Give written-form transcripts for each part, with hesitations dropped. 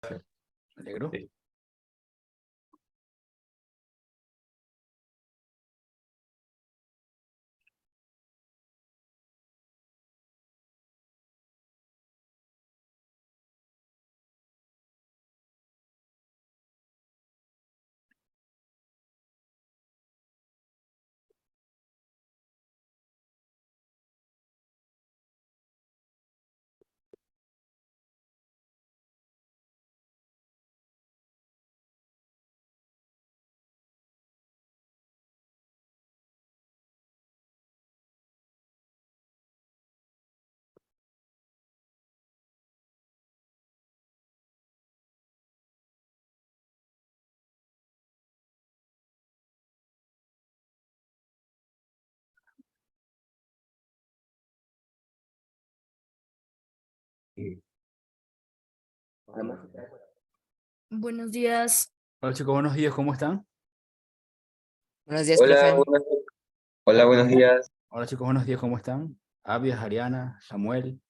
Me alegro. Sí. Buenos días. Hola chicos, buenos días, ¿cómo están? Buenos días, Hola, profe. buenos días. Hola chicos, buenos días, ¿cómo están? Avias, Ariana, Samuel.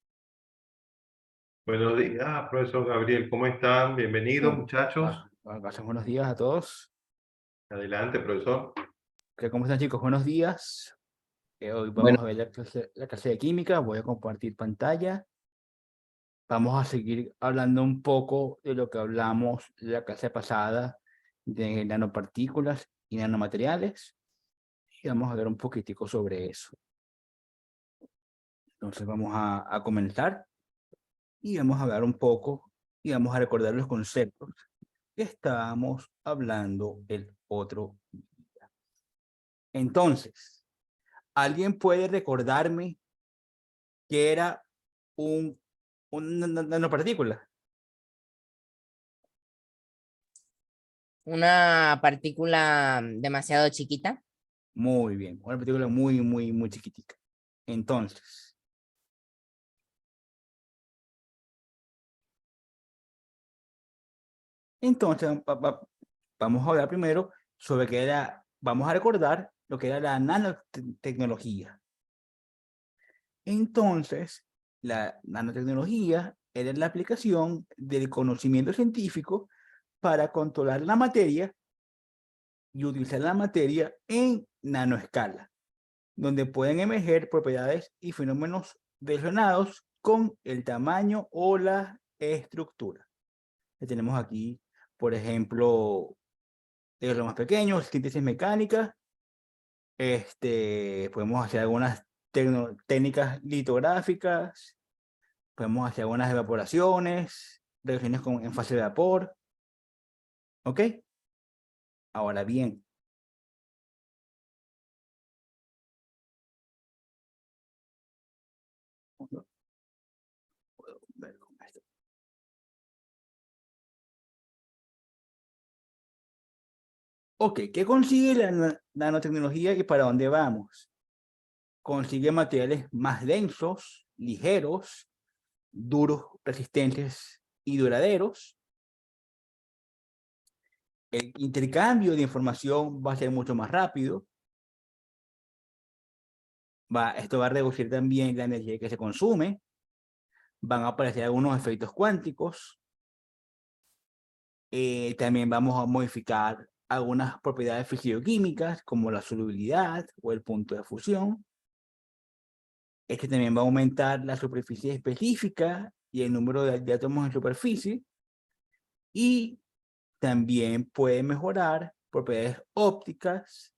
Buenos días, profesor Gabriel. ¿Cómo están? Bienvenidos, muchachos. Gracias, buenos días a todos. Adelante, profesor. ¿Cómo están chicos? Buenos días. Hoy Bueno, vamos a ver la clase de química. Voy a compartir pantalla. Vamos a seguir hablando un poco de lo que hablamos la clase pasada de nanopartículas y nanomateriales. Y vamos a ver un poquitico sobre eso. Entonces vamos a comenzar y vamos a hablar un poco y vamos a recordar los conceptos que estábamos hablando el otro día. Entonces, ¿alguien puede recordarme qué era una nanopartícula? Una partícula demasiado chiquita. Muy bien, una partícula muy chiquitica. Entonces vamos a hablar primero sobre qué era, vamos a recordar lo que era la nanotecnología. Entonces, la nanotecnología era la aplicación del conocimiento científico para controlar la materia y utilizar la materia en nanoescala, donde pueden emerger propiedades y fenómenos relacionados con el tamaño o la estructura. Tenemos aquí, por ejemplo, de los más pequeños, síntesis mecánica. Podemos hacer algunas técnicas litográficas, podemos hacer algunas evaporaciones, reacciones en fase de vapor. ¿Ok? Ahora bien, ok, ¿qué consigue la nanotecnología y para dónde vamos? Consigue materiales más densos, ligeros, duros, resistentes y duraderos. El intercambio de información va a ser mucho más rápido. Esto va a reducir también la energía que se consume. Van a aparecer algunos efectos cuánticos. También vamos a modificar algunas propiedades físico-químicas como la solubilidad o el punto de fusión. También va a aumentar la superficie específica y el número de átomos en superficie. Y también puede mejorar propiedades ópticas,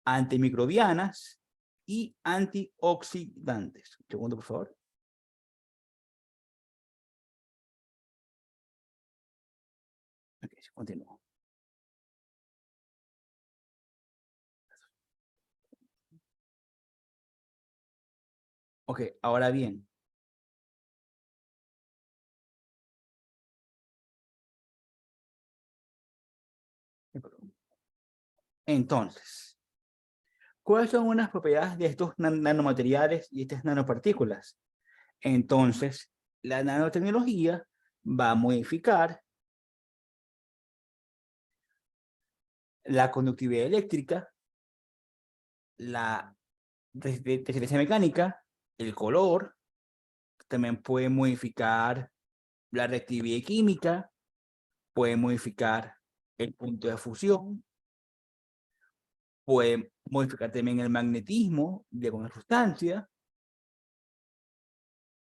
antimicrobianas y antioxidantes. Un segundo, por favor. Ok, continúo. Ok, ahora bien. Entonces, ¿cuáles son unas propiedades de estos nanomateriales y estas nanopartículas? Entonces, la nanotecnología va a modificar la conductividad eléctrica, la resistencia mecánica, el color, también puede modificar la reactividad química, puede modificar el punto de fusión, puede modificar también el magnetismo de una sustancia.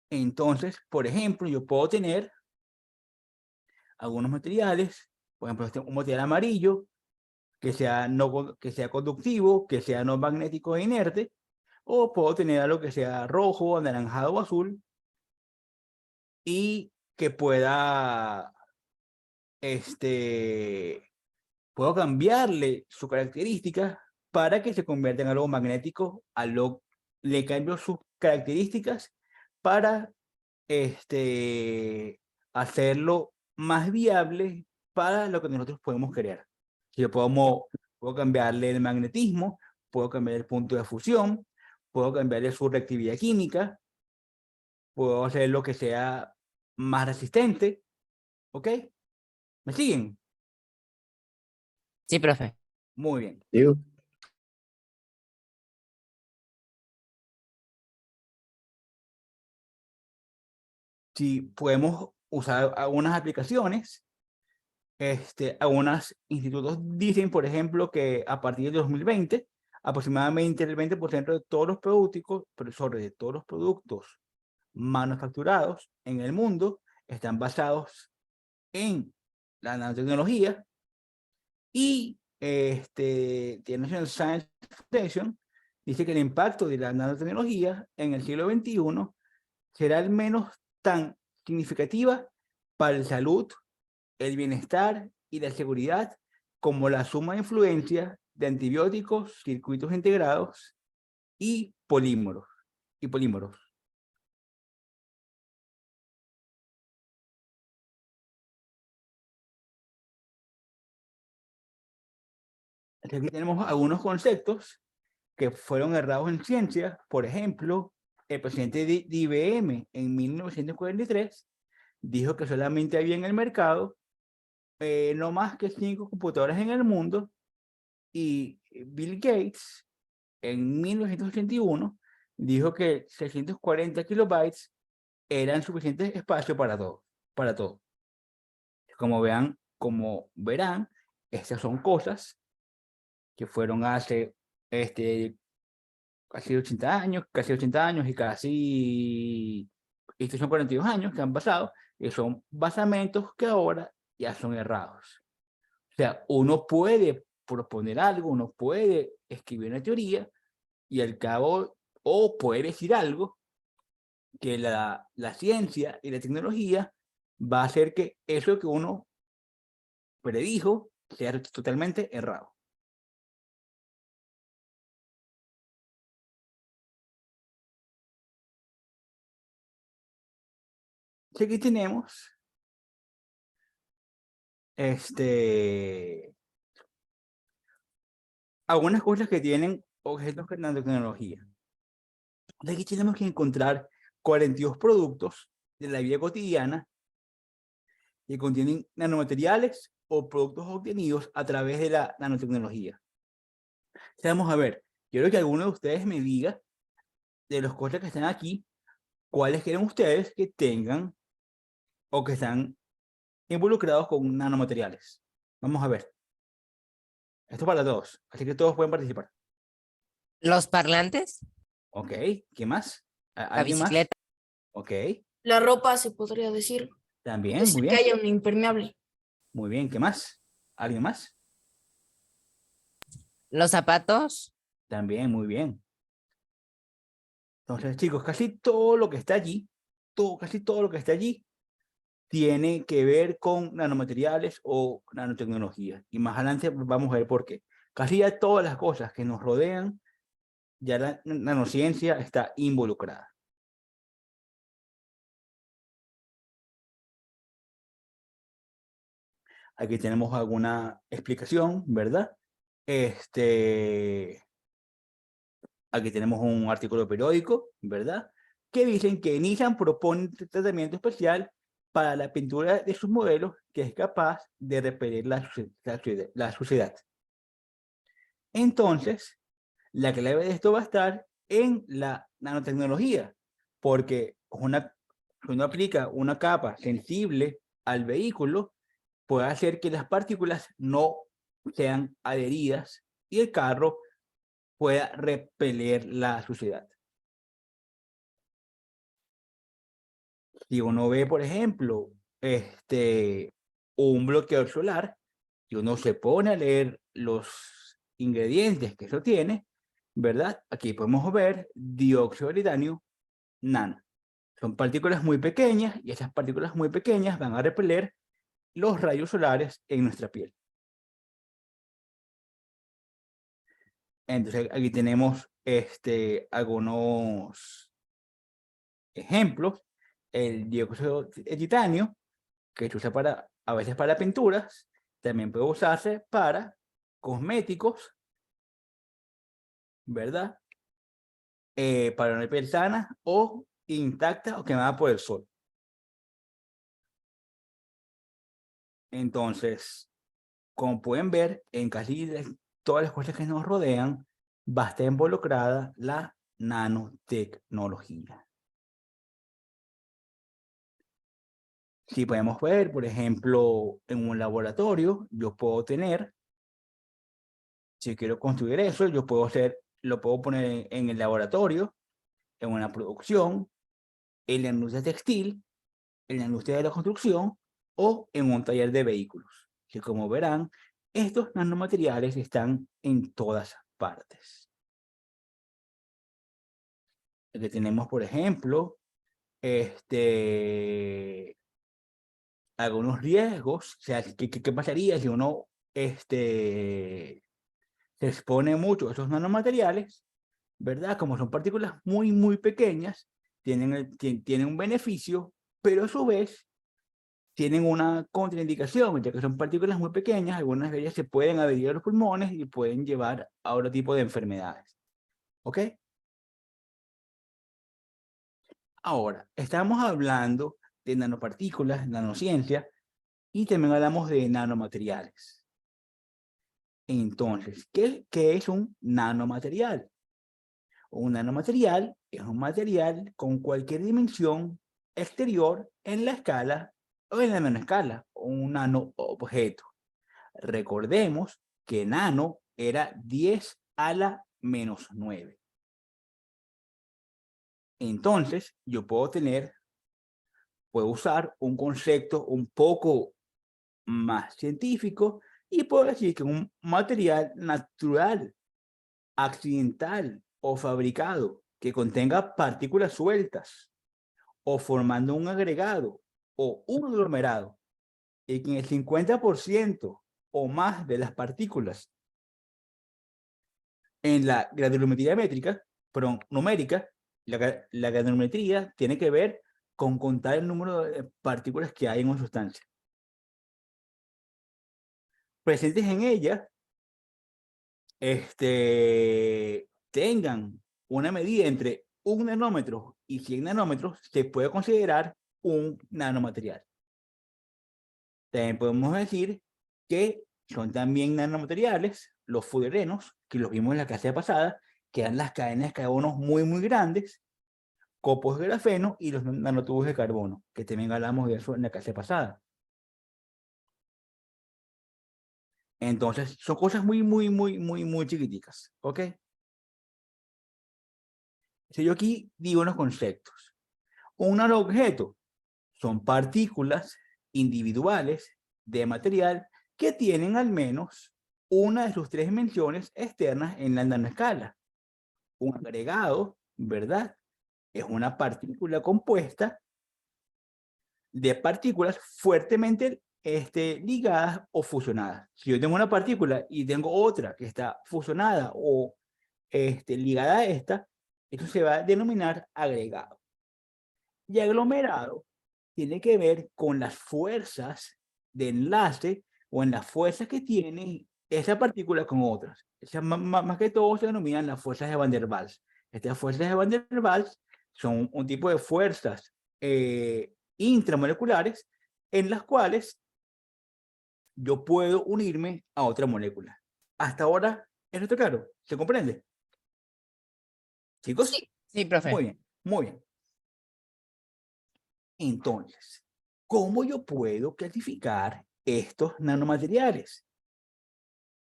Entonces, por ejemplo, yo puedo tener algunos materiales, por ejemplo, un material amarillo, que sea conductivo, que sea no magnético e inerte, o puedo tener algo que sea rojo, anaranjado o azul, y que pueda, puedo cambiarle su característica para que se convierta en algo magnético, le cambio sus características para hacerlo más viable para lo que nosotros podemos querer. Si yo puedo cambiarle el magnetismo, puedo cambiar el punto de fusión, puedo cambiarle su reactividad química, puedo hacer lo que sea más resistente, ¿ok? ¿Me siguen? Sí, profe. Muy bien. Digo, Si podemos usar algunas aplicaciones, algunos institutos dicen, por ejemplo, que a partir de 2020, aproximadamente el 20% de todos los productos, de todos los productos manufacturados en el mundo están basados en la nanotecnología, y The National Science Foundation dice que el impacto de la nanotecnología en el siglo XXI será al menos tan significativa para la salud, el bienestar y la seguridad como la suma de influencia de antibióticos, circuitos integrados y polímeros. Aquí tenemos algunos conceptos que fueron errados en ciencia. Por ejemplo, el presidente de IBM en 1943 dijo que solamente había en el mercado no más que 5 computadoras en el mundo, y Bill Gates en 1981 dijo que 640 kilobytes eran suficientes espacio para todo. Como verán, estas son cosas que fueron hace casi 80 años, estos son 42 años que han pasado, y son basamentos que ahora ya son errados. O sea, uno puede proponer algo, uno puede escribir una teoría y al cabo, o puede decir algo que la ciencia y la tecnología va a hacer que eso que uno predijo sea totalmente errado. Aquí tenemos algunas cosas que tienen objetos de nanotecnología. Aquí tenemos que encontrar 42 productos de la vida cotidiana que contienen nanomateriales o productos obtenidos a través de la nanotecnología. Vamos a ver, quiero que alguno de ustedes me diga, de las cosas que están aquí, cuáles quieren ustedes que tengan o que están involucrados con nanomateriales. Vamos a ver. Esto es para todos, así que todos pueden participar. ¿Los parlantes? Ok, ¿qué más? La ¿Alguien más? bicicleta. Ok, La ropa se podría decir. también, Puede ser muy que bien. haya un impermeable. Muy bien, ¿qué más? ¿Alguien más? ¿Los zapatos? También, muy bien. Entonces, chicos, casi todo lo que está allí, casi todo lo que está allí tiene que ver con nanomateriales o nanotecnología. Y más adelante vamos a ver por qué. Casi ya todas las cosas que nos rodean, ya la nanociencia está involucrada. Aquí tenemos alguna explicación, ¿verdad? Aquí tenemos un artículo periódico, ¿verdad? Que dicen que Nissan propone un tratamiento especial para la pintura de sus modelos que es capaz de repeler la suciedad. Entonces, la clave de esto va a estar en la nanotecnología, porque si uno aplica una capa sensible al vehículo, puede hacer que las partículas no sean adheridas y el carro pueda repeler la suciedad. Si uno ve, por ejemplo, un bloqueador solar, y uno se pone a leer los ingredientes que eso tiene, ¿verdad? Aquí podemos ver dióxido de titanio nano. Son partículas muy pequeñas y esas partículas muy pequeñas van a repeler los rayos solares en nuestra piel. Entonces aquí tenemos algunos ejemplos. El dióxido de titanio, que se usa a veces para pinturas, también puede usarse para cosméticos, ¿verdad? Para una piel sana o intacta o quemada por el sol. Entonces, como pueden ver, en casi todas las cosas que nos rodean, va a estar involucrada la nanotecnología. Si podemos ver, por ejemplo, en un laboratorio, yo puedo tener, si quiero construir eso, lo puedo poner en el laboratorio, en una producción, en la industria textil, en la industria de la construcción o en un taller de vehículos. Que como verán, estos nanomateriales están en todas partes. Aquí tenemos, por ejemplo, algunos riesgos. O sea, ¿qué pasaría si uno se expone mucho a esos nanomateriales? ¿Verdad? Como son partículas muy, muy pequeñas, tienen un beneficio, pero a su vez tienen una contraindicación, ya que son partículas muy pequeñas, algunas de ellas se pueden adherir a los pulmones y pueden llevar a otro tipo de enfermedades. ¿Ok? Ahora, estamos hablando de nanopartículas, nanociencia, y también hablamos de nanomateriales. Entonces, ¿qué es un nanomaterial? Un nanomaterial es un material con cualquier dimensión exterior en la escala o en la nanoescala, o un nanoobjeto. Recordemos que nano era 10 a la menos 9. Entonces, yo puedo usar un concepto un poco más científico y puedo decir que un material natural, accidental o fabricado que contenga partículas sueltas o formando un agregado o un aglomerado y que en el 50% o más de las partículas en la granulometría métrica, perdón, numérica, la granulometría tiene que ver con contar el número de partículas que hay en una sustancia. Presentes en ella, tengan una medida entre 1 nanómetro y 100 nanómetros, se puede considerar un nanomaterial. También podemos decir que son también nanomateriales los fullerenos, que los vimos en la clase pasada, que eran las cadenas de carbono muy, muy grandes, copos de grafeno y los nanotubos de carbono, que también hablamos de eso en la clase pasada. Entonces, son cosas muy, muy, muy, muy, muy chiquiticas, ¿ok? Si yo aquí digo unos conceptos. Un nanoobjeto son partículas individuales de material que tienen al menos una de sus 3 dimensiones externas en la nanoescala. Un agregado, ¿verdad? Es una partícula compuesta de partículas fuertemente ligadas o fusionadas. Si yo tengo una partícula y tengo otra que está fusionada o ligada a esta, esto se va a denominar agregado. Y aglomerado tiene que ver con las fuerzas de enlace o en las fuerzas que tiene esa partícula con otras. Más que todo se denominan las fuerzas de Van der Waals. Estas fuerzas de Van der Waals son un tipo de fuerzas intramoleculares en las cuales yo puedo unirme a otra molécula. Hasta ahora, ¿es esto claro? ¿Se comprende? ¿Chicos? Sí. Sí, profe. Muy bien, muy bien. Entonces, ¿cómo yo puedo clasificar estos nanomateriales.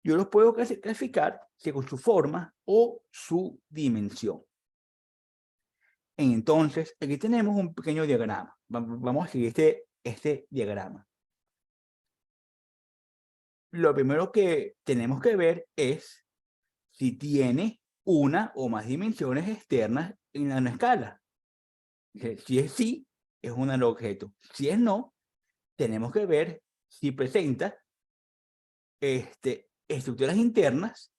Yo los puedo clasificar según su forma o su dimensión. Entonces, aquí tenemos un pequeño diagrama. Vamos a seguir este diagrama. Lo primero que tenemos que ver es si tiene una o más dimensiones externas en la nanoescala. Si es sí, es un nanoobjeto. Si es no, tenemos que ver si presenta estructuras internas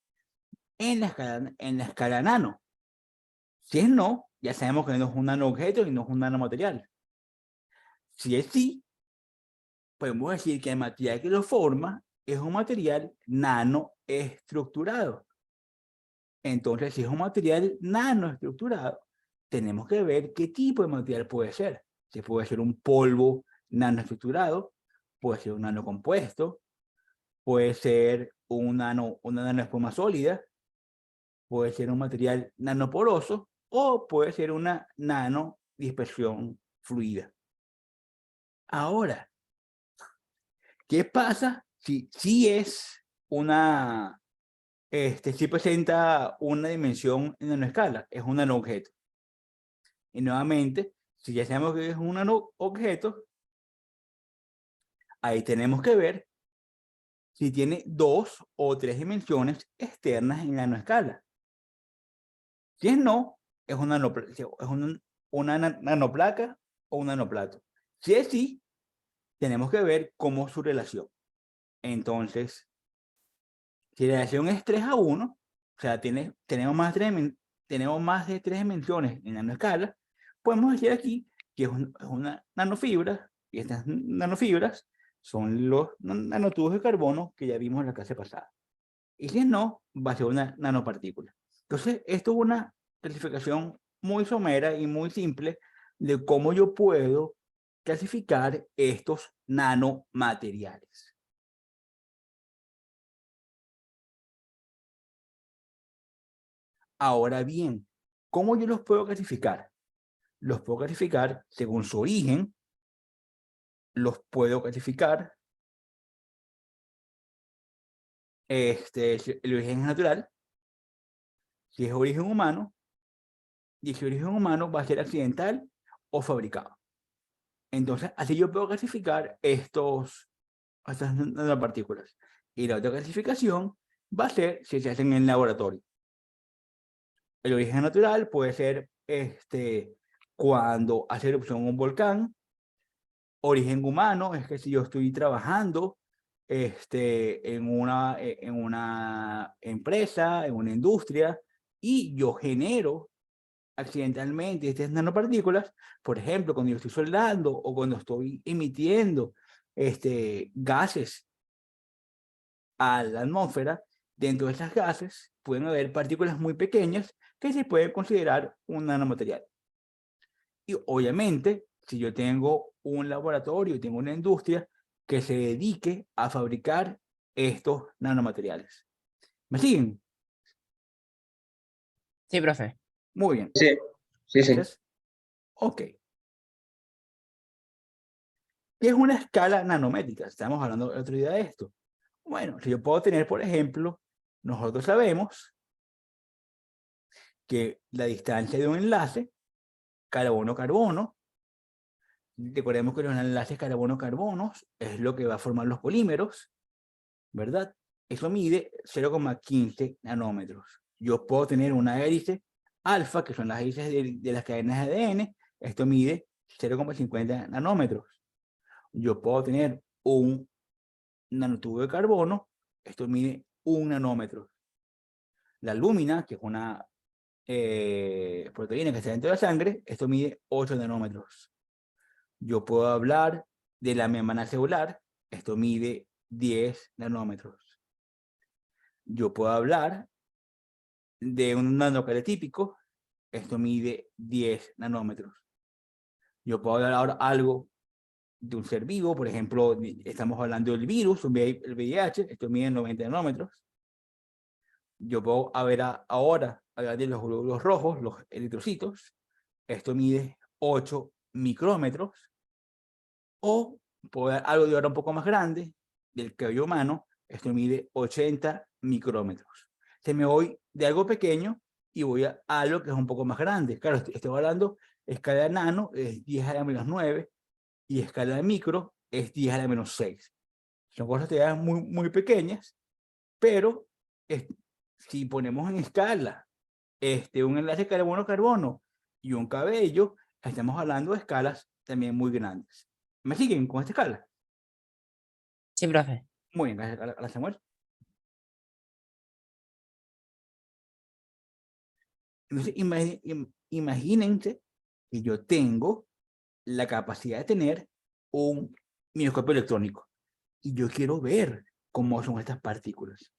en la escala nano. Si es no, ya sabemos que no es un nanoobjeto y no es un nanomaterial. Si es sí, podemos decir que el material que lo forma es un material nanoestructurado. Entonces, si es un material nanoestructurado, tenemos que ver qué tipo de material puede ser. Si puede ser un polvo nanoestructurado, puede ser un nanocompuesto, puede ser una nanoespuma sólida, puede ser un material nanoporoso o puede ser una nanodispersión fluida. Ahora, ¿qué pasa si es una, si presenta una dimensión en nanoescala? Es un nanoobjeto. Y nuevamente, si ya sabemos que es un nanoobjeto, ahí tenemos que ver si tiene 2 o 3 dimensiones externas en nanoescala. Si es no, es una nanoplaca o un nanoplato. Si es sí, tenemos que ver cómo es su relación. Entonces, si la relación es 3:1, o sea, tenemos más de 3 dimensiones en nanoescala, podemos decir aquí que es una nanofibra, y estas nanofibras son los nanotubos de carbono que ya vimos en la clase pasada. Y si no, va a ser una nanopartícula. Entonces, esto es una clasificación muy somera y muy simple de cómo yo puedo clasificar estos nanomateriales. Ahora bien, ¿cómo yo los puedo clasificar? Los puedo clasificar según su origen, los puedo clasificar, el origen es natural, si es origen humano, y si origen humano va a ser accidental o fabricado. Entonces, así yo puedo clasificar estas nanopartículas. Y la otra clasificación va a ser si se hacen en el laboratorio. El origen natural puede ser cuando hace erupción un volcán. Origen humano es que si yo estoy trabajando en una empresa, en una industria, y yo genero accidentalmente estas nanopartículas, por ejemplo, cuando yo estoy soldando o cuando estoy emitiendo gases a la atmósfera, dentro de esas gases pueden haber partículas muy pequeñas que se pueden considerar un nanomaterial. Y obviamente, si yo tengo un laboratorio, tengo una industria que se dedique a fabricar estos nanomateriales. ¿Me siguen? Sí, profe. Muy bien. Sí, sí, sí. Entonces, ok. ¿Qué es una escala nanométrica? Estamos hablando el otro día de esto. Bueno, si yo puedo tener, por ejemplo, nosotros sabemos que la distancia de un enlace, carbono-carbono, recordemos que los enlaces carbono-carbonos es lo que va a formar los polímeros, ¿verdad? Eso mide 0,15 nanómetros. Yo puedo tener una hélice alfa, que son las hélices de las cadenas de ADN, esto mide 0,50 nanómetros. Yo puedo tener un nanotubo de carbono, esto mide 1 nanómetro. La albúmina, que es una proteína que está dentro de la sangre, esto mide 8 nanómetros. Yo puedo hablar de la membrana celular, esto mide 10 nanómetros. Yo puedo hablar de un nanocaletípico, esto mide 10 nanómetros. Yo puedo hablar ahora algo de un ser vivo, por ejemplo, estamos hablando del virus, el VIH, esto mide 90 nanómetros. Yo puedo ahora hablar de los glóbulos rojos, los eritrocitos, esto mide 8 micrómetros. O puedo dar algo de ahora un poco más grande, del cabello humano, esto mide 80 micrómetros. Se me voy de algo pequeño y voy a algo que es un poco más grande. Claro, estoy hablando, escala nano es 10 a la menos 9 y escala micro es 10 a la menos 6. Son cosas todavía muy pequeñas, pero si ponemos en escala un enlace carbono-carbono y un cabello, estamos hablando de escalas también muy grandes. ¿Me siguen con esta escala? Sí, profe. Muy bien, gracias, Samuel. Entonces, imagínense que yo tengo la capacidad de tener un microscopio electrónico y yo quiero ver cómo son estas partículas.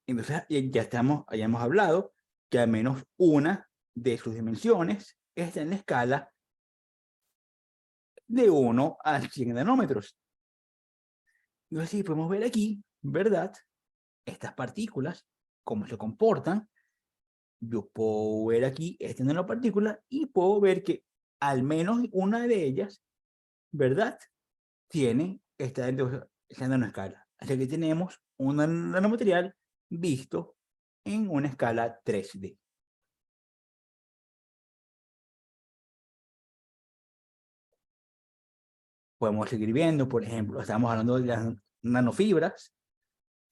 Entonces, ya hayamos hablado que al menos una de sus dimensiones está en la escala de 1 a 100 nanómetros. Entonces, sí, podemos ver aquí, ¿verdad? Estas partículas, cómo se comportan. Yo puedo ver aquí esta nanopartícula y puedo ver que al menos una de ellas, ¿verdad? Tiene esta nanoescala. Así que tenemos un nanomaterial visto en una escala 3D. Podemos seguir viendo, por ejemplo, estamos hablando de las nanofibras,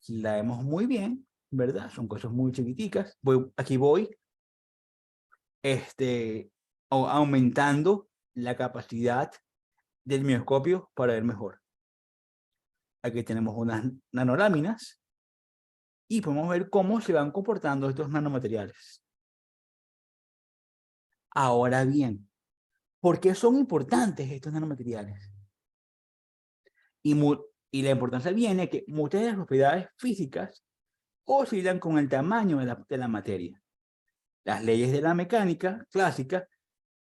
la vemos muy bien, ¿verdad? Son cosas muy chiquiticas. Aquí voy aumentando la capacidad del microscopio para ver mejor. Aquí tenemos unas nanoláminas y podemos ver cómo se van comportando estos nanomateriales. Ahora bien, ¿por qué son importantes estos nanomateriales? Y la importancia viene que muchas de las propiedades físicas oscilan con el tamaño de la materia. Las leyes de la mecánica clásica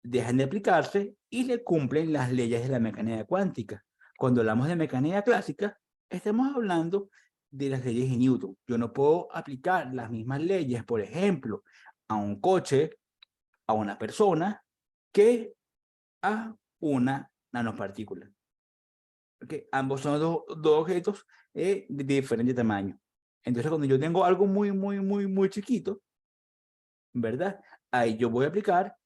dejan de aplicarse y se cumplen las leyes de la mecánica cuántica. Cuando hablamos de mecánica clásica, estamos hablando de las leyes de Newton. Yo no puedo aplicar las mismas leyes, por ejemplo, a un coche, a una persona, que a una nanopartícula. Porque ambos son dos objetos de diferente tamaño. Entonces, cuando yo tengo algo muy chiquito, ¿verdad? Ahí yo voy a aplicar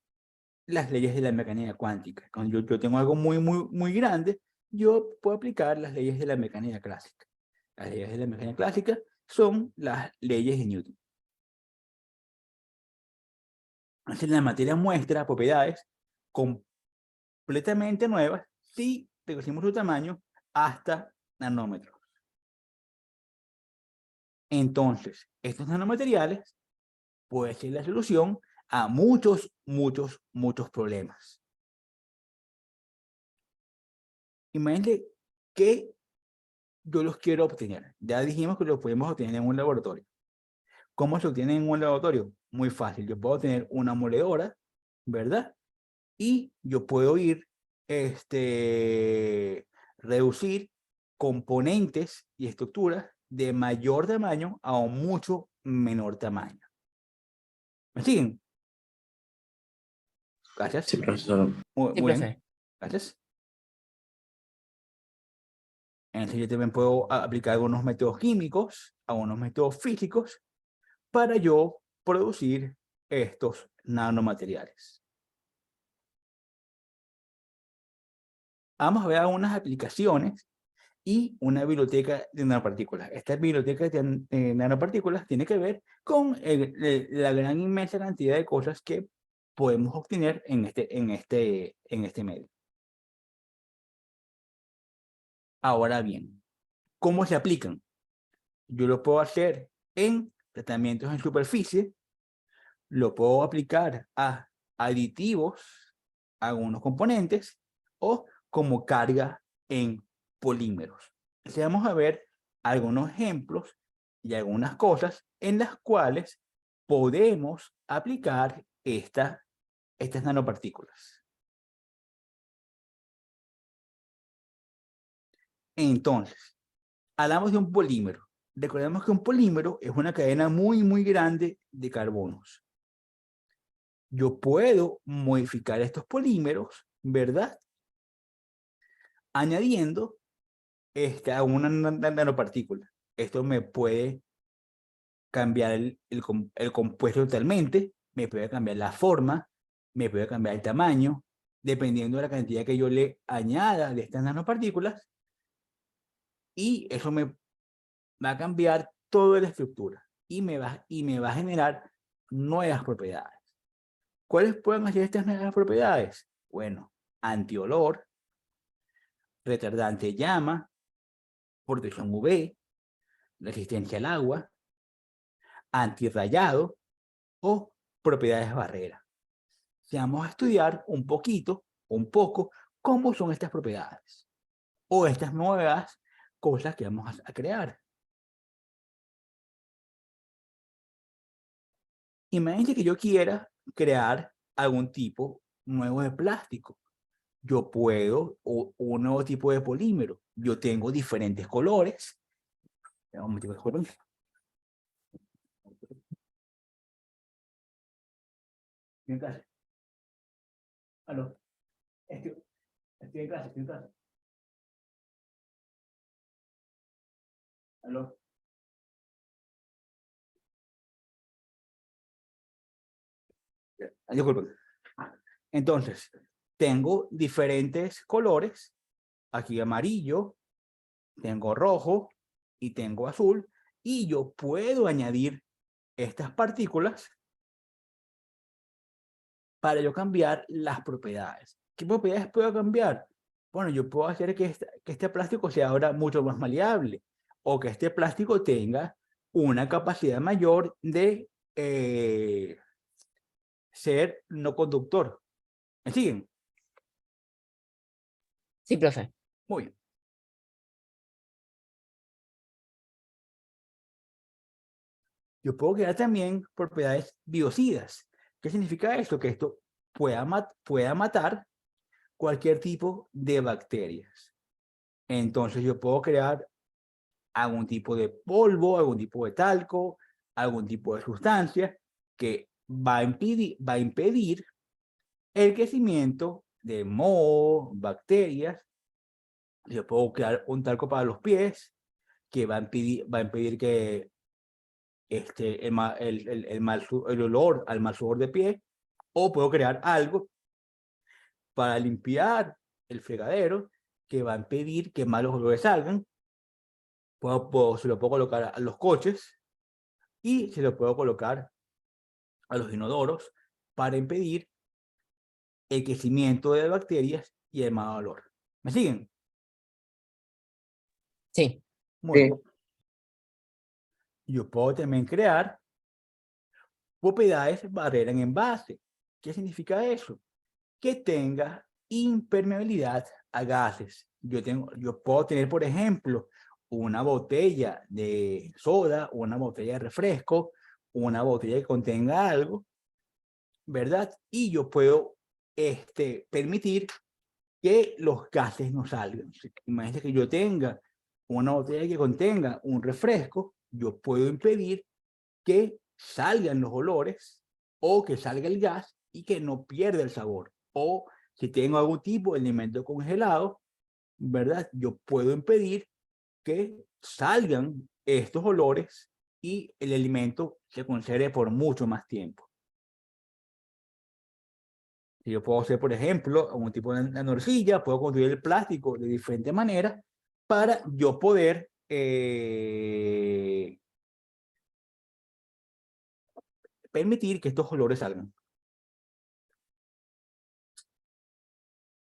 las leyes de la mecánica cuántica. Cuando yo tengo algo muy grande, yo puedo aplicar las leyes de la mecánica clásica. Las leyes de la mecánica clásica son las leyes de Newton. Entonces, la materia muestra propiedades completamente nuevas si reducimos su tamaño hasta nanómetros. Entonces, estos nanomateriales pueden ser la solución a muchos problemas. Imagínense que yo los quiero obtener. Ya dijimos que los podemos obtener en un laboratorio. ¿Cómo se obtiene en un laboratorio? Muy fácil. Yo puedo tener una moledora, ¿verdad? Y yo puedo ir, reducir componentes y estructuras de mayor tamaño a un mucho menor tamaño. ¿Me siguen? Gracias. Sí, profesor. Muy Sí, bien. profe. Gracias. Entonces yo también puedo aplicar algunos métodos químicos, algunos métodos físicos, para yo producir estos nanomateriales. Vamos a ver algunas aplicaciones y una biblioteca de nanopartículas. Esta biblioteca de nanopartículas tiene que ver con la gran inmensa cantidad de cosas que podemos obtener en este medio. Ahora bien, ¿cómo se aplican? Yo lo puedo hacer en tratamientos en superficie, lo puedo aplicar a aditivos, a algunos componentes, o como carga en polímeros. Entonces vamos a ver algunos ejemplos y algunas cosas en las cuales podemos aplicar estas nanopartículas. Entonces, hablamos de un polímero. Recordemos que un polímero es una cadena muy grande de carbonos. Yo puedo modificar estos polímeros, ¿verdad? Añadiendo a una nanopartícula. Esto me puede cambiar el compuesto totalmente, me puede cambiar la forma, me puede cambiar el tamaño, dependiendo de la cantidad que yo le añada de estas nanopartículas, y eso me va a cambiar toda la estructura y me va a generar nuevas propiedades. ¿Cuáles pueden ser estas nuevas propiedades? Bueno, antiolor, retardante de llama, protección UV, resistencia al agua, antirrayado o propiedades barrera. Si vamos a estudiar un poco, cómo son estas propiedades o estas nuevas cosas que vamos a crear. Imagínense que yo quiera crear algún tipo nuevo de plástico. Yo puedo, o un nuevo tipo de polímero. Yo tengo diferentes colores. ¿En clase? ¿Aló? Estoy en clase, estoy en clase. ¿Aló? Disculpen. Entonces, tengo diferentes colores. Aquí amarillo, tengo rojo y tengo azul. Y yo puedo añadir estas partículas para yo cambiar las propiedades. ¿Qué propiedades puedo cambiar? Bueno, yo puedo hacer que este plástico sea ahora mucho más maleable o que este plástico tenga una capacidad mayor de ser no conductor. ¿Me siguen? Sí, profe. Muy bien. Yo puedo crear también propiedades biocidas. ¿Qué significa esto? Que esto pueda matar cualquier tipo de bacterias. Entonces yo puedo crear algún tipo de polvo, algún tipo de talco, algún tipo de sustancia que va a impedir el crecimiento de moho, bacterias. Yo puedo crear un talco para los pies que va a impedir que el olor al mal sudor de pie, o puedo crear algo para limpiar el fregadero que va a impedir que malos olores salgan. Se lo puedo colocar a los coches y se lo puedo colocar a los inodoros para impedir el crecimiento de bacterias y el mal olor. ¿Me siguen? Sí. Muy bien. Yo puedo también crear propiedades barrera en envase. ¿Qué significa eso? Que tenga impermeabilidad a gases. Yo puedo tener, por ejemplo, una botella de soda, una botella de refresco, una botella que contenga algo, ¿verdad? Y yo puedo permitir que los gases no salgan. Imagínate que yo tenga una botella que contenga un refresco, yo puedo impedir que salgan los olores o que salga el gas y que no pierda el sabor. O si tengo algún tipo de alimento congelado, ¿verdad? Yo puedo impedir que salgan estos olores y el alimento se conserve por mucho más tiempo. Si yo puedo hacer, por ejemplo, algún tipo de nanorcilla, puedo construir el plástico de diferente manera para yo poder permitir que estos olores salgan.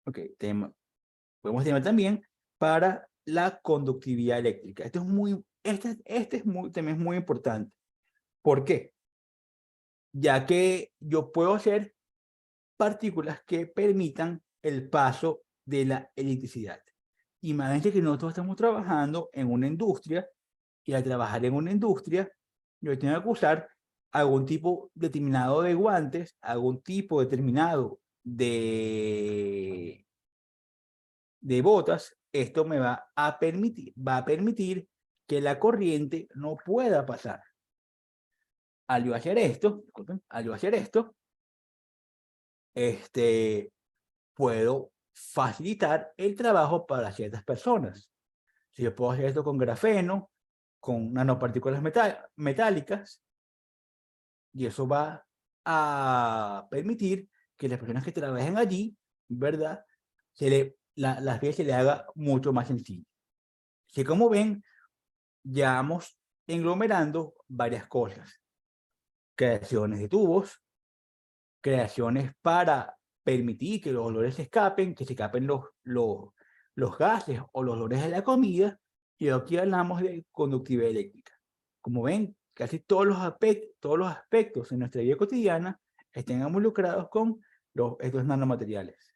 Ok, podemos tener también para la conductividad eléctrica. Esto es también es muy importante. ¿Por qué? Ya que yo puedo hacer partículas que permitan el paso de la electricidad. Imagínate que nosotros estamos trabajando en una industria y al trabajar en una industria, yo tengo que usar algún tipo determinado de guantes, algún tipo determinado de botas. Esto me va a permitir que la corriente no pueda pasar. Al yo hacer esto, puedo facilitar el trabajo para ciertas personas. Si yo puedo hacer esto con grafeno, con nanopartículas metálicas, y eso va a permitir que las personas que trabajen allí, ¿verdad? Las vías se le haga mucho más sencillo. Así como ven, ya vamos englomerando varias cosas. Creaciones de tubos, creaciones para permitir que los olores se escapen, que se escapen los gases o los olores de la comida, y aquí hablamos de conductividad eléctrica. Como ven, casi todos los aspectos en nuestra vida cotidiana están involucrados con estos nanomateriales.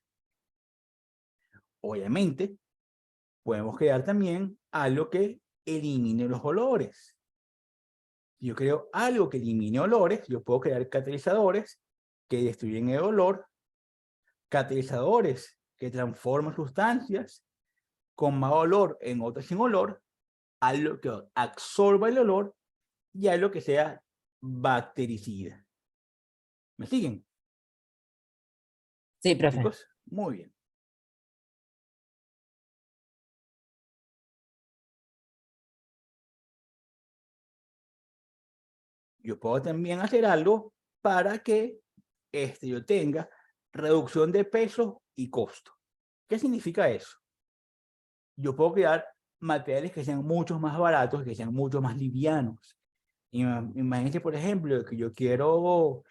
Obviamente, podemos crear también algo que elimine los olores. Si yo creo algo que elimine olores, yo puedo crear catalizadores que destruyen el olor, catalizadores que transforman sustancias con más olor en otras sin olor, algo que absorba el olor y algo que sea bactericida. ¿Me siguen? Sí, profe. Chicos, muy bien. Yo puedo también hacer algo para que yo tenga reducción de peso y costo. ¿Qué significa eso? Yo puedo crear materiales que sean mucho más baratos, que sean mucho más livianos. Imagínense, por ejemplo, que yo quiero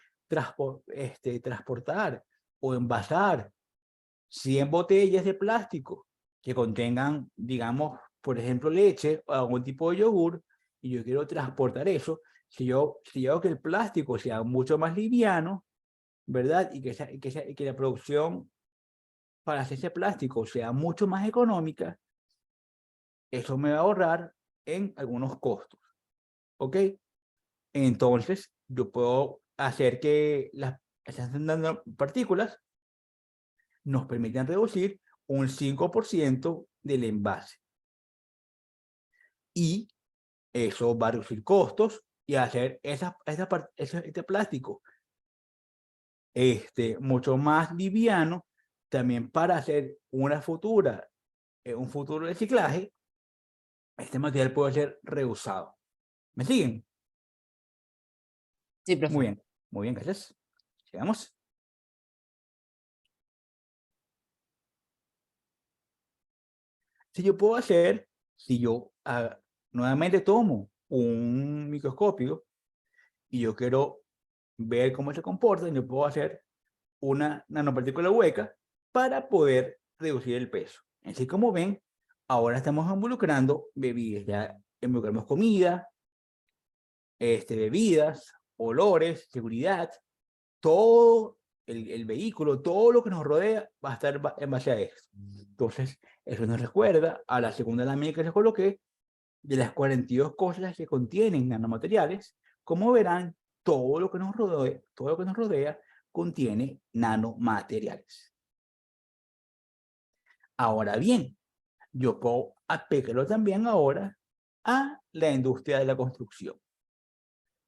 transportar o envasar 100 botellas de plástico que contengan, digamos, por ejemplo, leche o algún tipo de yogur, y yo quiero transportar eso. Si yo hago que el plástico sea mucho más liviano, ¿verdad? Y que la producción para hacer ese plástico sea mucho más económica, eso me va a ahorrar en algunos costos, ¿ok? Entonces, yo puedo hacer que esas partículas nos permitan reducir un 5% del envase. Y eso va a reducir costos y hacer este plástico mucho más liviano, también para hacer un futuro reciclaje. Este material puede ser reusado. ¿Me siguen? Sí, profe. Muy bien, gracias. Sigamos. Si yo nuevamente tomo un microscopio y yo quiero ver cómo se comporta, yo puedo hacer una nanopartícula hueca para poder reducir el peso. Así como ven, ahora estamos involucrando bebidas, ya involucramos comida, bebidas, olores, seguridad, todo el vehículo, todo lo que nos rodea va a estar en base a esto. Entonces, eso nos recuerda a la segunda lámina que les coloqué, de las 42 cosas que contienen nanomateriales. Como verán, todo lo que nos rodea contiene nanomateriales. Ahora bien, yo puedo aplicarlo también ahora a la industria de la construcción.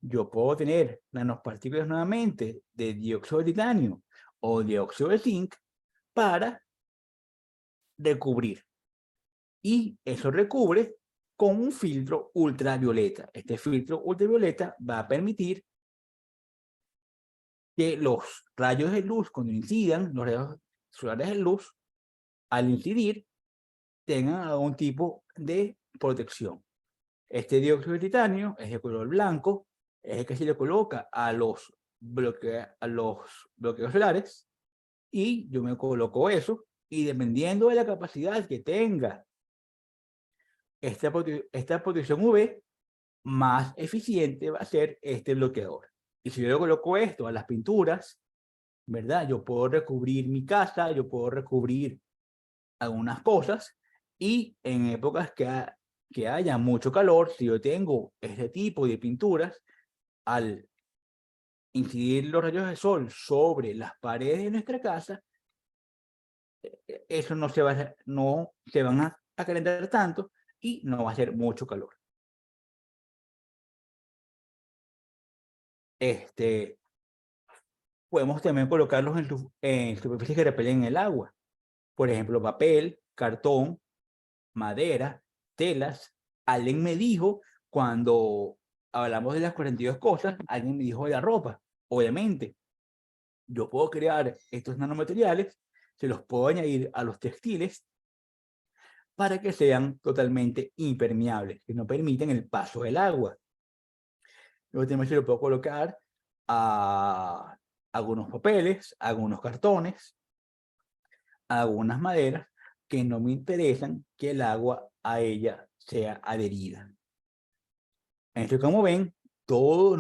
Yo puedo tener nanopartículas nuevamente de dióxido de titanio o dióxido de zinc para recubrir. Y eso recubre con un filtro ultravioleta. Este filtro ultravioleta va a permitir que los rayos de luz, cuando incidan, los rayos solares de luz, al incidir, tengan algún tipo de protección. Este dióxido de titanio es de color blanco, es el que se le coloca a los bloqueos solares, y yo me coloco eso, y dependiendo de la capacidad que tenga esta protección UV, más eficiente va a ser este bloqueador. Y si yo le coloco esto a las pinturas, ¿verdad? Yo puedo recubrir mi casa, yo puedo recubrir algunas cosas, y en épocas que haya mucho calor, si yo tengo este tipo de pinturas, al incidir los rayos de sol sobre las paredes de nuestra casa, eso no se van a calentar tanto y no va a hacer mucho calor. Podemos también colocarlos en superficies que repelen el agua. Por ejemplo, papel, cartón, madera, telas. Alguien me dijo, cuando hablamos de las 42 cosas, alguien me dijo de la ropa. Obviamente, yo puedo crear estos nanomateriales, se los puedo añadir a los textiles para que sean totalmente impermeables, que no permiten el paso del agua. Yo también se lo puedo colocar a algunos papeles, a algunos cartones, a algunas maderas que no me interesan que el agua a ella sea adherida. Entonces, como ven, todas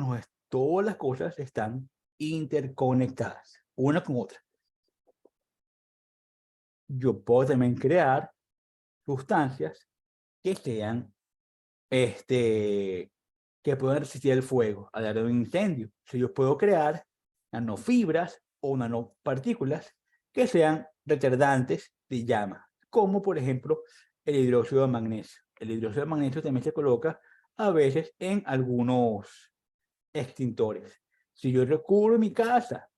las cosas están interconectadas, una con otra. Yo puedo también crear sustancias que sean, que puedan resistir el fuego al dar un incendio. Si yo puedo crear nanofibras o nanopartículas que sean retardantes de llama, como por ejemplo el hidróxido de magnesio. El hidróxido de magnesio también se coloca a veces en algunos extintores. Si yo recubro mi casa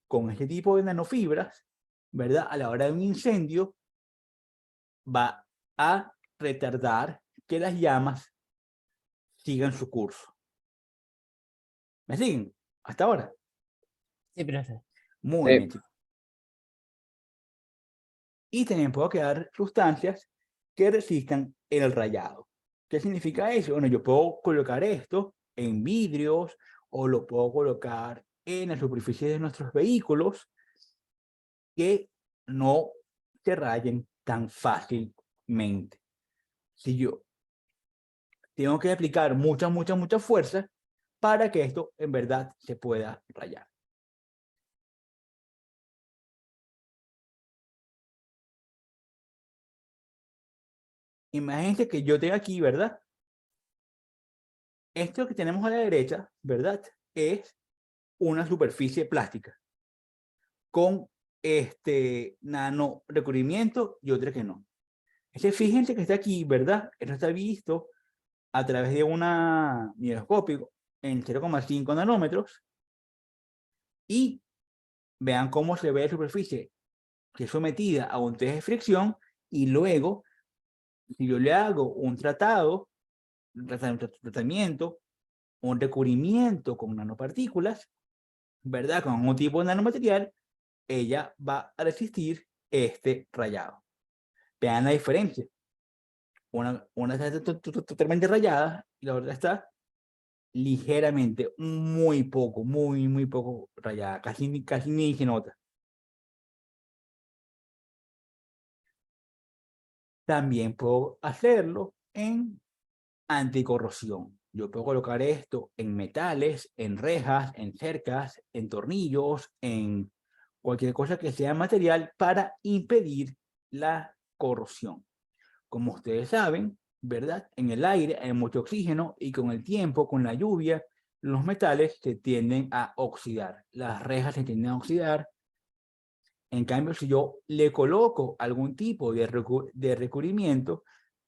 con este tipo de nanofibras, ¿verdad? A la hora de un incendio, va a retardar que las llamas sigan su curso. ¿Me siguen? Hasta ahora. Sí, profe. Muy Sí. bien, chicos. Y también puedo crear sustancias que resistan el rayado. ¿Qué significa eso? Bueno, yo puedo colocar esto en vidrios o lo puedo colocar en la superficie de nuestros vehículos que no se rayen tan fácilmente. Si yo tengo que aplicar mucha fuerza para que esto en verdad se pueda rayar. Imagínense que yo tengo aquí, ¿verdad? Esto que tenemos a la derecha, ¿verdad? Es una superficie plástica con nano recubrimiento y otra que no. Fíjense que está aquí, ¿verdad? Esto está visto a través de un microscopio en 0,5 nanómetros y vean cómo se ve la superficie que es sometida a un test de fricción y luego, si yo le hago un tratamiento, un recubrimiento con nanopartículas, ¿verdad? Con un tipo de nanomaterial, ella va a resistir este rayado. Vean la diferencia. Una está totalmente rayada y la otra está ligeramente, muy poco rayada, casi ni se nota. También puedo hacerlo en anticorrosión. Yo puedo colocar esto en metales, en rejas, en cercas, en tornillos, en cualquier cosa que sea material para impedir la corrosión. Como ustedes saben, ¿verdad? En el aire hay mucho oxígeno y con el tiempo, con la lluvia, los metales se tienden a oxidar. Las rejas se tienden a oxidar. En cambio, si yo le coloco algún tipo de recubrimiento,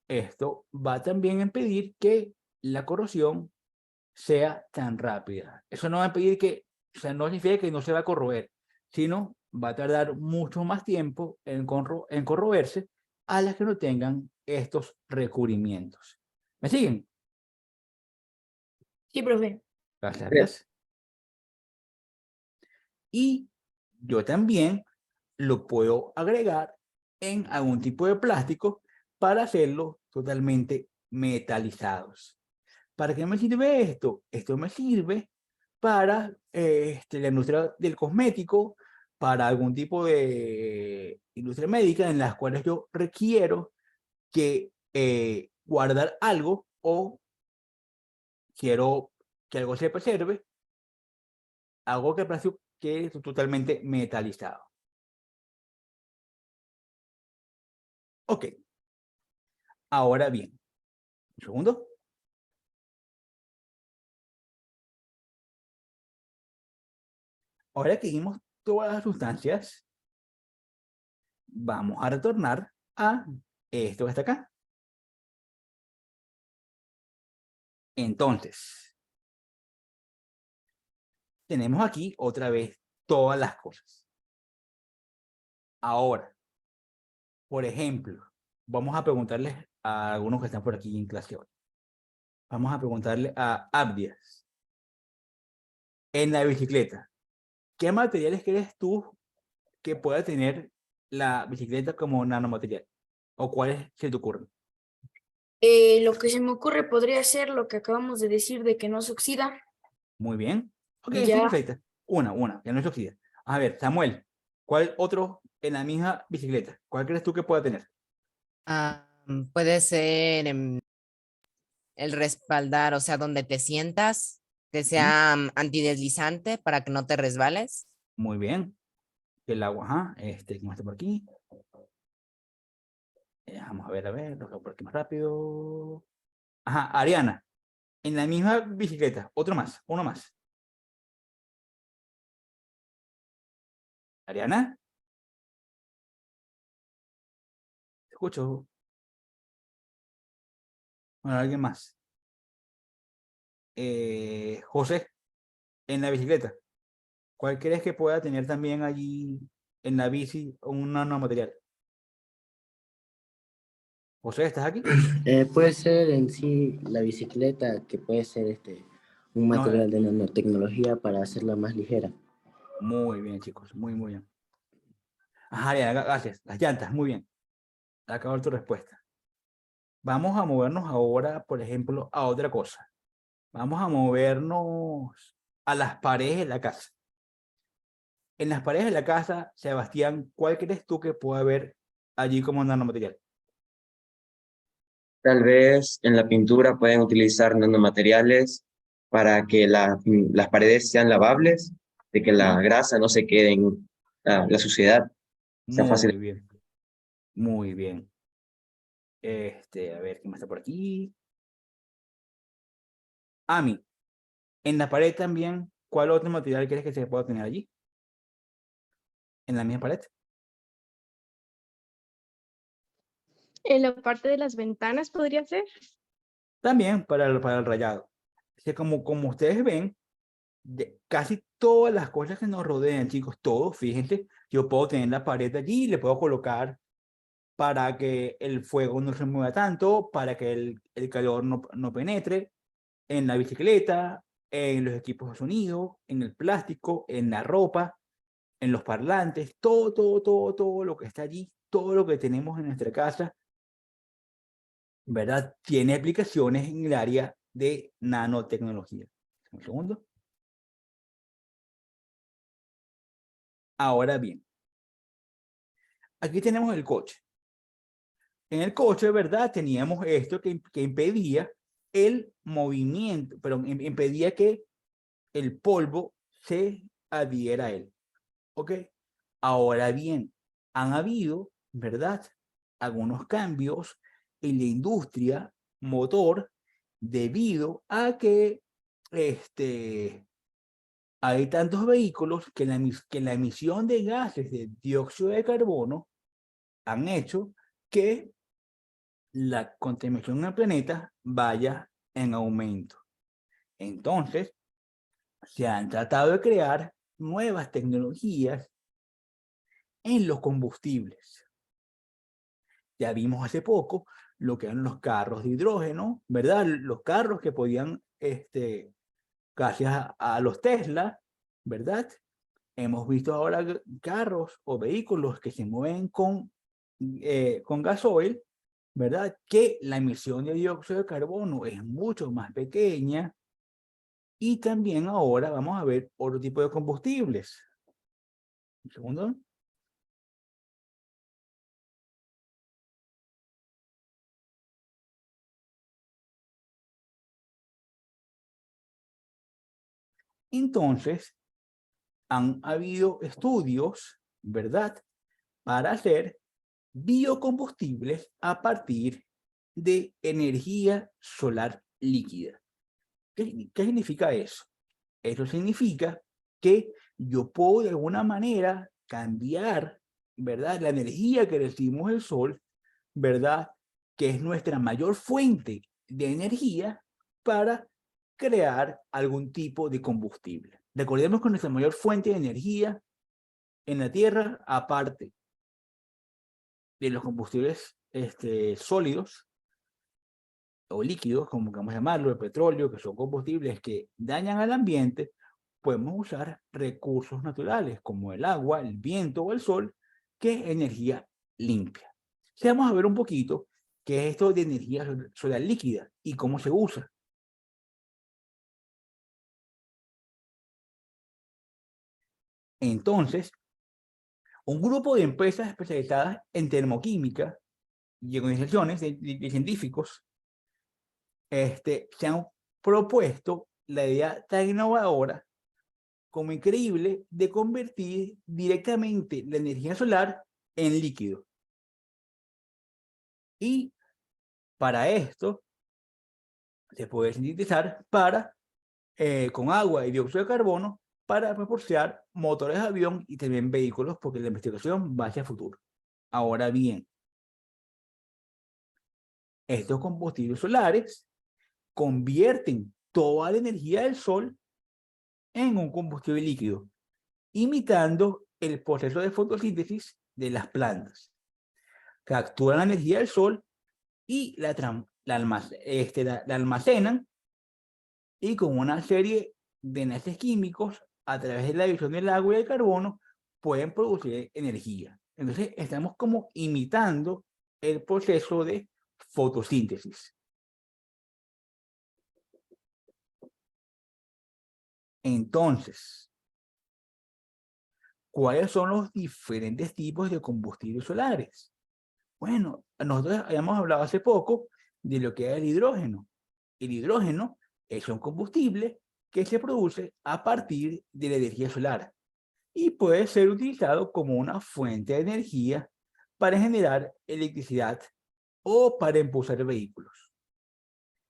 esto va también a impedir que la corrosión sea tan rápida. Eso no va a impedir que, o sea, no significa que no se va a corroer, sino va a tardar mucho más tiempo en corroerse a las que no tengan estos recubrimientos. ¿Me siguen? Sí, profe. Gracias. Y yo también lo puedo agregar en algún tipo de plástico para hacerlo totalmente metalizados. ¿Para qué me sirve esto? Esto me sirve para la industria del cosmético, para algún tipo de industria médica en las cuales yo requiero que guardar algo o quiero que algo se preserve, algo que el plástico quede totalmente metalizado. Ok. Ahora bien, un segundo. Ahora que vimos todas las sustancias, vamos a retornar a esto que está acá. Entonces, tenemos aquí otra vez todas las cosas. Ahora, por ejemplo, vamos a preguntarles a algunos que están por aquí en clase hoy. Vamos a preguntarle a Abdias. En la bicicleta, ¿qué materiales crees tú que pueda tener la bicicleta como nanomaterial? ¿O cuáles se te ocurren? Lo que se me ocurre podría ser lo que acabamos de decir de que no se oxida. Muy bien. Ok, sí, Ya. perfecta. Una, que no es oxida. A ver, Samuel, ¿cuál otro en la misma bicicleta? ¿Cuál crees tú que pueda tener? Puede ser el respaldar, o sea, donde te sientas, que sea antideslizante para que no te resbales. Muy bien. El agua, ajá. ¿Cómo está por aquí? Vamos a ver, lo hago por aquí más rápido. Ajá, Ariana. En la misma bicicleta, uno más. Ariana, te escucho. Bueno, alguien más. José, en la bicicleta, ¿cuál crees que pueda tener también allí en la bici un nanomaterial? José, ¿estás aquí? Puede ser en sí la bicicleta, que puede ser un No, material de nanotecnología para hacerla más ligera. muy bien, chicos, muy bien. Ajá, Ariana, gracias. Las llantas, muy bien. Acabo tu respuesta. Vamos a movernos ahora, por ejemplo, a otra cosa. Vamos a movernos a las paredes de la casa. En las paredes de la casa, Sebastián, ¿cuál crees tú que puede haber allí como nanomaterial? Tal vez en la pintura pueden utilizar nanomateriales para que las paredes sean lavables, de que la grasa no se quede en la suciedad, sea fácil. Muy bien, muy bien. A ver, ¿quién más está por aquí? Ami, en la pared también, ¿cuál otro material crees que se pueda tener allí? En la misma pared. En la parte de las ventanas podría ser. También para el rayado. Es que como ustedes ven, casi todas las cosas que nos rodean, chicos, todos, fíjense, yo puedo tener la pared allí y le puedo colocar para que el fuego no se mueva tanto, para que el calor no penetre en la bicicleta, en los equipos de sonido, en el plástico, en la ropa, en los parlantes, todo lo que está allí, todo lo que tenemos en nuestra casa, ¿verdad? Tiene aplicaciones en el área de nanotecnología. Un segundo. Ahora bien, aquí tenemos el coche. En el coche, ¿verdad? Teníamos esto que impedía el movimiento, pero impedía que el polvo se adhiera a él. ¿Ok? Ahora bien, han habido, ¿verdad? Algunos cambios en la industria motor debido a que hay tantos vehículos que la emisión de gases de dióxido de carbono han hecho que la contaminación en el planeta vaya en aumento. Entonces, se han tratado de crear nuevas tecnologías en los combustibles. Ya vimos hace poco lo que eran los carros de hidrógeno, ¿verdad? Los carros que podían, gracias a los Tesla, ¿verdad? Hemos visto ahora carros o vehículos que se mueven con gasoil, ¿verdad? Que la emisión de dióxido de carbono es mucho más pequeña. Y también ahora vamos a ver otro tipo de combustibles. Un segundo. Entonces, han habido estudios, ¿verdad? Para hacer biocombustibles a partir de energía solar líquida. ¿Qué significa eso? Eso significa que yo puedo de alguna manera cambiar, ¿verdad? La energía que recibimos del sol, ¿verdad? Que es nuestra mayor fuente de energía para crear algún tipo de combustible. Recordemos que nuestra mayor fuente de energía en la Tierra, aparte de los combustibles sólidos, o líquidos, como vamos a llamarlo, el petróleo, que son combustibles que dañan al ambiente, podemos usar recursos naturales como el agua, el viento o el sol, que es energía limpia. Vamos a ver un poquito qué es esto de energía solar líquida y cómo se usa. Entonces, un grupo de empresas especializadas en termoquímica y organizaciones de científicos se han propuesto la idea tan innovadora como increíble de convertir directamente la energía solar en líquido. Y para esto se puede sintetizar con agua y dióxido de carbono para propulsar motores de avión y también vehículos, porque la investigación va hacia el futuro. Ahora bien, estos combustibles solares convierten toda la energía del sol en un combustible líquido, imitando el proceso de fotosíntesis de las plantas. Capturan la energía del sol y la almacenan, y con una serie de enlaces químicos a través de la división del agua y del carbono pueden producir energía. Entonces estamos como imitando el proceso de fotosíntesis. Entonces, ¿cuáles son los diferentes tipos de combustibles solares? Bueno, nosotros habíamos hablado hace poco de lo que es el hidrógeno. El hidrógeno es un combustible que se produce a partir de la energía solar y puede ser utilizado como una fuente de energía para generar electricidad o para impulsar vehículos.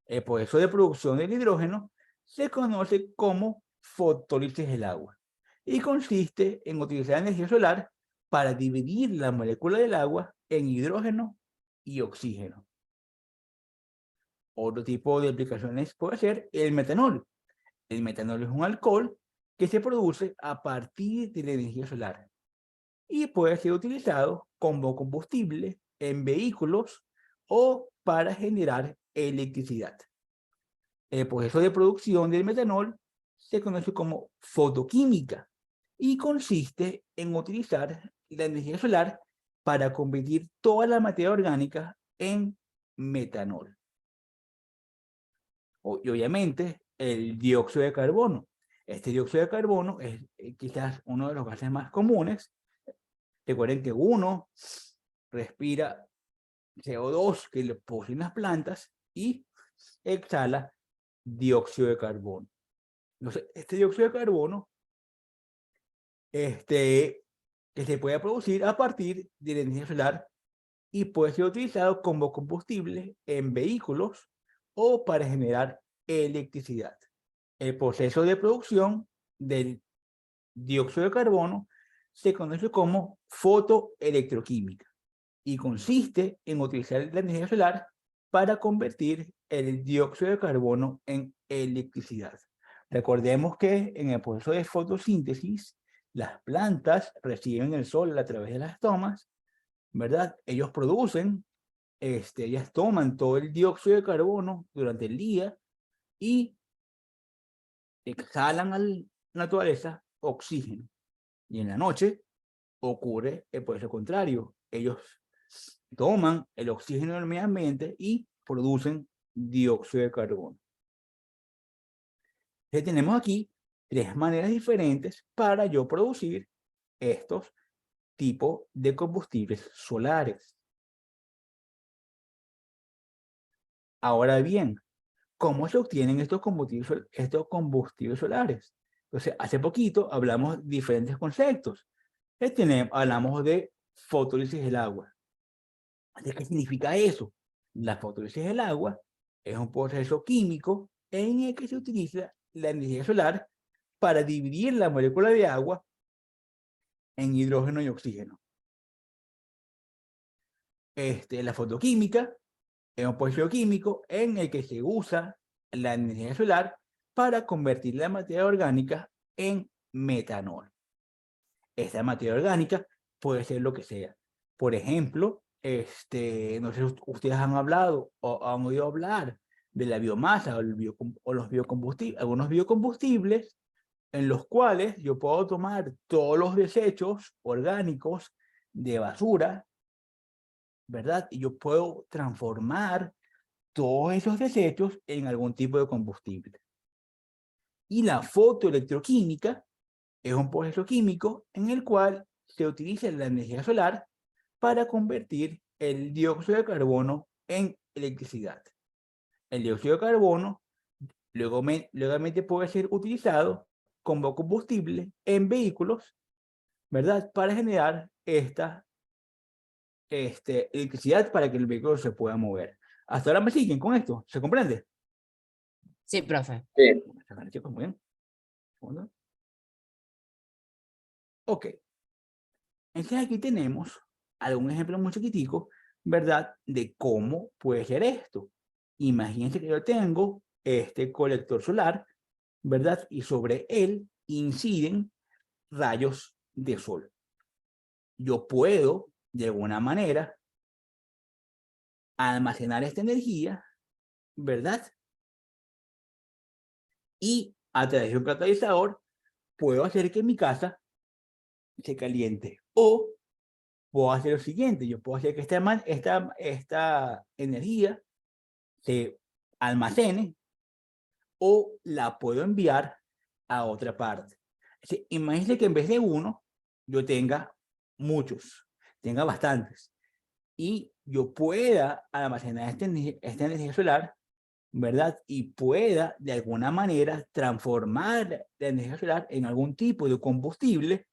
El proceso de producción del hidrógeno se conoce como fotólisis del agua y consiste en utilizar energía solar para dividir la molécula del agua en hidrógeno y oxígeno. Otro tipo de aplicaciones puede ser el metanol. El metanol es un alcohol que se produce a partir de la energía solar y puede ser utilizado como combustible en vehículos o para generar electricidad. El proceso de producción del metanol se conoce como fotoquímica y consiste en utilizar la energía solar para convertir toda la materia orgánica en metanol. Y obviamente el dióxido de carbono. Este dióxido de carbono es quizás uno de los gases más comunes. Recuerden que uno respira CO2 que le poseen las plantas y exhala dióxido de carbono. Entonces, este dióxido de carbono que se puede producir a partir de la energía solar y puede ser utilizado como combustible en vehículos o para generar electricidad. El proceso de producción del dióxido de carbono se conoce como fotoelectroquímica y consiste en utilizar la energía solar para convertir el dióxido de carbono en electricidad. Recordemos que en el proceso de fotosíntesis, las plantas reciben el sol a través de las estomas, ¿verdad? Ellos producen, ellas toman todo el dióxido de carbono durante el día y exhalan a la naturaleza oxígeno. Y en la noche ocurre el proceso contrario. Ellos toman el oxígeno del medio ambiente y producen dióxido de carbono. Entonces tenemos aquí tres maneras diferentes para yo producir estos tipos de combustibles solares. Ahora bien, ¿cómo se obtienen estos combustibles solares? Entonces, hace poquito hablamos de diferentes conceptos. Hablamos de fotólisis del agua. ¿Qué significa eso? La fotólisis del agua es un proceso químico en el que se utiliza la energía solar para dividir la molécula de agua en hidrógeno y oxígeno. La fotoquímica es un proceso químico en el que se usa la energía solar para convertir la materia orgánica en metanol. Esta materia orgánica puede ser lo que sea. Por ejemplo, no sé si ustedes han hablado o han oído hablar de la biomasa o los biocombustibles, algunos biocombustibles en los cuales yo puedo tomar todos los desechos orgánicos de basura, ¿verdad? Y yo puedo transformar todos esos desechos en algún tipo de combustible. Y la fotoelectroquímica es un proceso químico en el cual se utiliza la energía solar para convertir el dióxido de carbono en electricidad. El dióxido de carbono luego puede ser utilizado como combustible en vehículos, ¿verdad? Para generar esta electricidad para que el vehículo se pueda mover. Hasta ahora me siguen con esto, ¿se comprende? Sí, profe. Sí. Chicos, muy bien. Segundo. Ok. Entonces aquí tenemos algún ejemplo muy chiquitico, ¿verdad? De cómo puede ser esto. Imagínense que yo tengo este colector solar, ¿verdad? Y sobre él inciden rayos de sol. Yo puedo, de alguna manera, almacenar esta energía, ¿verdad? Y a través de un catalizador puedo hacer que mi casa se caliente. O puedo hacer lo siguiente, yo puedo hacer que esta energía se almacene o la puedo enviar a otra parte. Imagínense que en vez de uno, yo tenga muchos, tenga bastantes, y yo pueda almacenar esta energía solar, ¿verdad? Y pueda de alguna manera transformar la energía solar en algún tipo de combustible,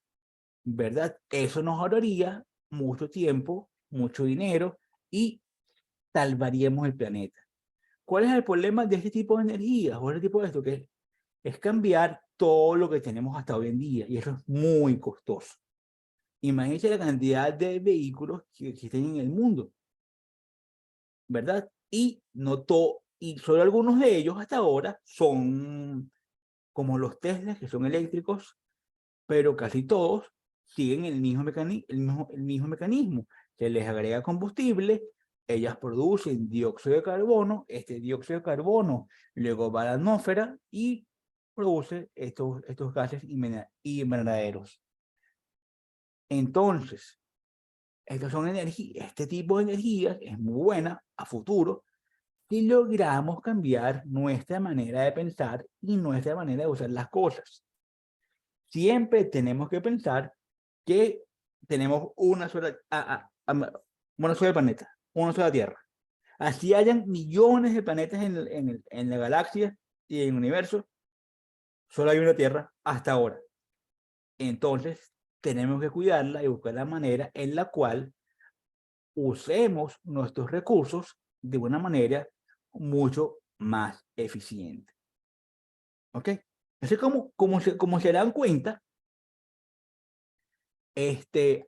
¿verdad? Eso nos ahorraría mucho tiempo, mucho dinero y salvaríamos el planeta. ¿Cuál es el problema de este tipo de energía o este tipo de esto? Que es cambiar todo lo que tenemos hasta hoy en día y eso es muy costoso. Imagínense la cantidad de vehículos que existen en el mundo, ¿verdad? Y solo algunos de ellos hasta ahora son como los Tesla, que son eléctricos, pero casi todos siguen el mismo mecanismo. Se les agrega combustible, ellas producen dióxido de carbono, este dióxido de carbono luego va a la atmósfera y produce estos gases invernaderos. Entonces, este tipo de energía es muy buena a futuro si logramos cambiar nuestra manera de pensar y nuestra manera de usar las cosas. Siempre tenemos que pensar que tenemos una sola planeta, una sola Tierra. Así hayan millones de planetas en la galaxia y en el universo, solo hay una Tierra hasta ahora. Entonces, tenemos que cuidarla y buscar la manera en la cual usemos nuestros recursos de una manera mucho más eficiente. ¿Ok? Así como se dan cuenta,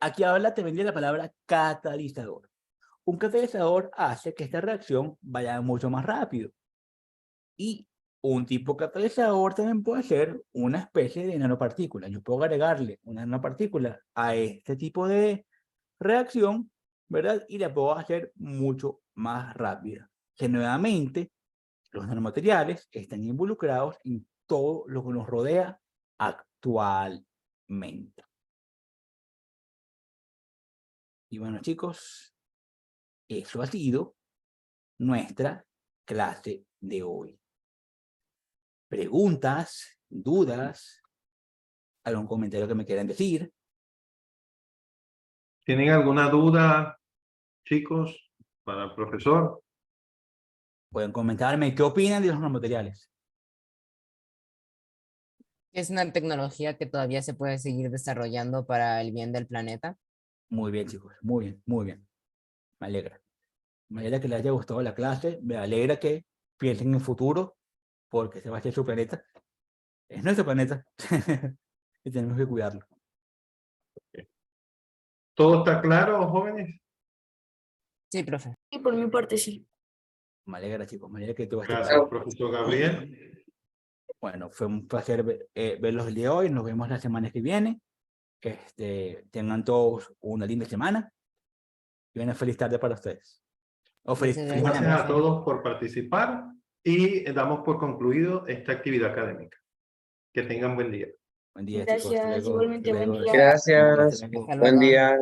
aquí habla también de la palabra catalizador. Un catalizador hace que esta reacción vaya mucho más rápido. Y un tipo de catalizador también puede ser una especie de nanopartícula. Yo puedo agregarle una nanopartícula a este tipo de reacción, ¿verdad? Y la puedo hacer mucho más rápida. Que nuevamente, los nanomateriales están involucrados en todo lo que nos rodea actualmente. Y bueno, chicos, eso ha sido nuestra clase de hoy. ¿Preguntas, dudas, algún comentario que me quieran decir? ¿Tienen alguna duda, chicos, para el profesor? Pueden comentarme qué opinan de los nanomateriales. Es una tecnología que todavía se puede seguir desarrollando para el bien del planeta. Muy bien, chicos, muy bien, muy bien. Me alegra. Me alegra que les haya gustado la clase, me alegra que piensen en el futuro, porque se va a hacer su planeta. Es nuestro planeta y tenemos que cuidarlo. ¿Todo está claro, jóvenes? Sí, profe. Y por mi parte sí. Me alegra, chicos, me alegra que todo esté Gracias, claro. profesor Gabriel. Bueno, fue un placer verlos el día de hoy. Nos vemos la semana que viene. Tengan todos una linda semana y una feliz tarde para ustedes. O feliz Muchas feliz gracias, mañana. Gracias a todos por participar. y damos por concluido esta actividad académica. Que tengan buen día. Buen día, chicos. Hasta Gracias, luego. igualmente, Hasta buen luego. día. Gracias. Hasta luego. Hasta Buen luego. día.